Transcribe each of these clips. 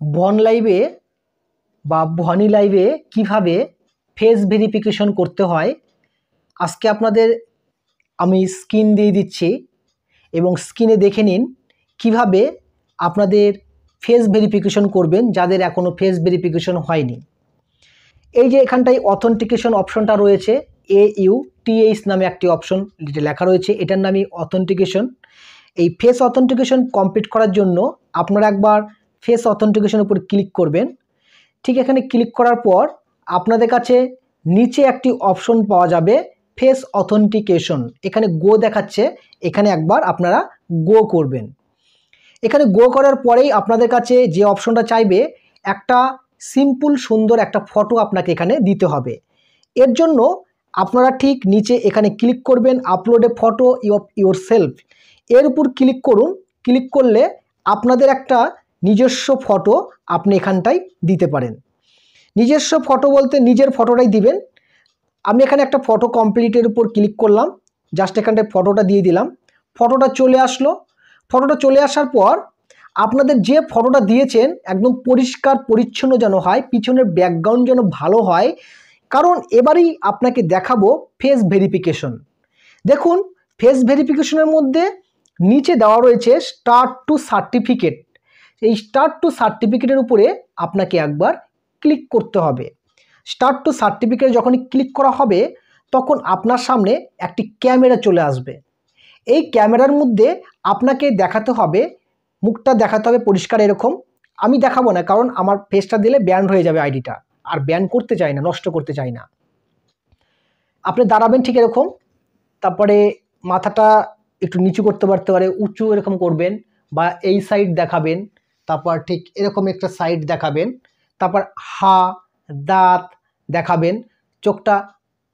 বন লাইভে বা বনি লাইভে কিভাবে ফেস ভেরিফিকেশন করতে হয় আজকে আপনাদের আমি স্ক্রিন দিয়ে দিচ্ছি এবং স্ক্রিনে দেখে নিন কিভাবে আপনাদের ফেস ভেরিফিকেশন করবেন যাদের এখনও ফেস ভেরিফিকেশন হয়নি। এই যে এখানটায় অথেন্টিকেশন অপশনটা রয়েছে, AUTH নামে একটি অপশন লেখা রয়েছে, এটার নামই অথেন্টিকেশন। এই ফেস অথেন্টিকেশন কমপ্লিট করার জন্য আপনারা একবার ফেস অথেন্টিকেশনের উপর ক্লিক করবেন। ঠিক এখানে ক্লিক করার পর আপনাদের কাছে নিচে একটি অপশন পাওয়া যাবে ফেস অথেন্টিকেশন, এখানে গো দেখাচ্ছে, এখানে একবার আপনারা গো করবেন। এখানে গো করার পরেই আপনাদের কাছে যে অপশনটা চাইবে একটা সিম্পল সুন্দর একটা ফটো আপনাকে এখানে দিতে হবে। এর জন্য আপনারা ঠিক নিচে এখানে ক্লিক করবেন upload A photo of your self, এর উপর ক্লিক করুন। ক্লিক করলে আপনাদের একটা নিজস্ব ফটো আপনি এখানটায় দিতে পারেন। নিজস্ব ফটো বলতে নিজের ফটোটাই দিবেন। আমি এখানে একটা ফটো কমপ্লিটের উপর ক্লিক করলাম, জাস্ট এখানটায় ফটোটা দিয়ে দিলাম। ফটোটা চলে আসলো। ফটোটা চলে আসার পর আপনাদের যে ফটোটা দিয়েছেন একদম পরিষ্কার পরিচ্ছন্ন যেন হয়, পিছনের ব্যাকগ্রাউন্ড যেন ভালো হয়, কারণ এবারেই আপনাকে দেখাবো ফেস ভেরিফিকেশন। দেখুন ফেস ভেরিফিকেশনের মধ্যে নিচে দেওয়া রয়েছে স্টার্ট টু সার্টিফিকেট। এই স্টার্ট টু সার্টিফিকেটের উপরে আপনাকে একবার ক্লিক করতে হবে। স্টার্ট টু সার্টিফিকেট যখনই ক্লিক করা হবে তখন আপনার সামনে একটি ক্যামেরা চলে আসবে। এই ক্যামেরার মধ্যে আপনাকে দেখাতে হবে, মুখটা দেখাতে হবে পরিষ্কার এরকম। আমি দেখাবো না কারণ আমার ফেসটা দিলে ব্যান হয়ে যাবে আইডিটা, আর ব্যান করতে চাই না, নষ্ট করতে চাই না। আপনি দাঁড়াবেন ঠিক এরকম, তারপরে মাথাটা একটু নিচু করতে পারতে পারে, উঁচু এরকম করবেন বা এই সাইড দেখাবেন, তারপর ঠিক এরকম একটা সাইড দেখাবেন, তারপর দাঁত দেখাবেন, চোখটা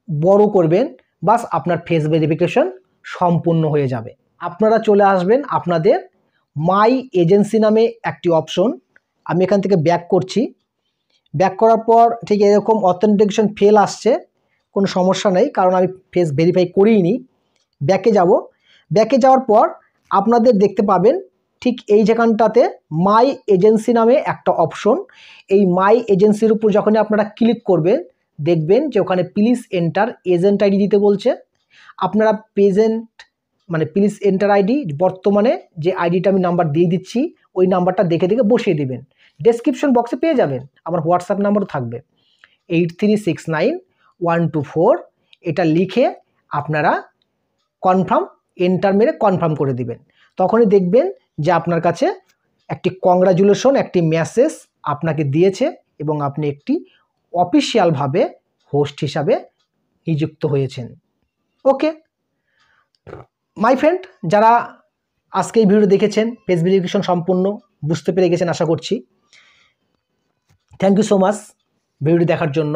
বড় করবেন, বাস আপনার ফেস ভেরিফিকেশন সম্পূর্ণ হয়ে যাবে। আপনারা চলে আসবেন আপনাদের মাই এজেন্সি নামে একটি অপশন। আমি এখান থেকে ব্যাক করছি। ব্যাক করার পর ঠিক এরকম অথেন্টিকেশন ফেল আসছে, কোনো সমস্যা নেই কারণ আমি ফেস ভেরিফাই করিনি। ব্যাকে যাব। ব্যাকে যাওয়ার পর আপনাদের দেখতে পাবেন ঠিক এই যেখানটাতে মাই এজেন্সি নামে একটা অপশন। এই মাই এজেন্সির উপর যখনই আপনারা ক্লিক করবেন দেখবেন যে ওখানে প্লিজ এন্টার এজেন্ট আইডি দিতে বলছে। আপনারা প্লিজ এন্টার আইডি, বর্তমানে যে আইডিটা আমি নাম্বার দিয়ে দিচ্ছি ওই নাম্বারটা দেখে দেখে বসিয়ে দেবেন। ডেসক্রিপশন বক্সে পেয়ে যাবেন, আমার হোয়াটসঅ্যাপ নাম্বারও থাকবে 8369124124। এটা লিখে আপনারা কনফার্ম এন্টার মেরে কনফার্ম করে দিবেন। তখনই দেখবেন যে আপনার কাছে একটি কংগ্রাচুলেশন একটি মেসেজ আপনাকে দিয়েছে এবং আপনি একটি অফিসিয়ালভাবে হোস্ট হিসাবে নিযুক্ত হয়েছেন। ওকে মাই ফ্রেন্ড, যারা আজকে এই ভিডিও দেখেছেন ফেস ভেরিফিকেশন সম্পূর্ণ বুঝতে পেরে গেছেন আশা করছি। থ্যাংক ইউ সো মাচ ভিডিওটি দেখার জন্য।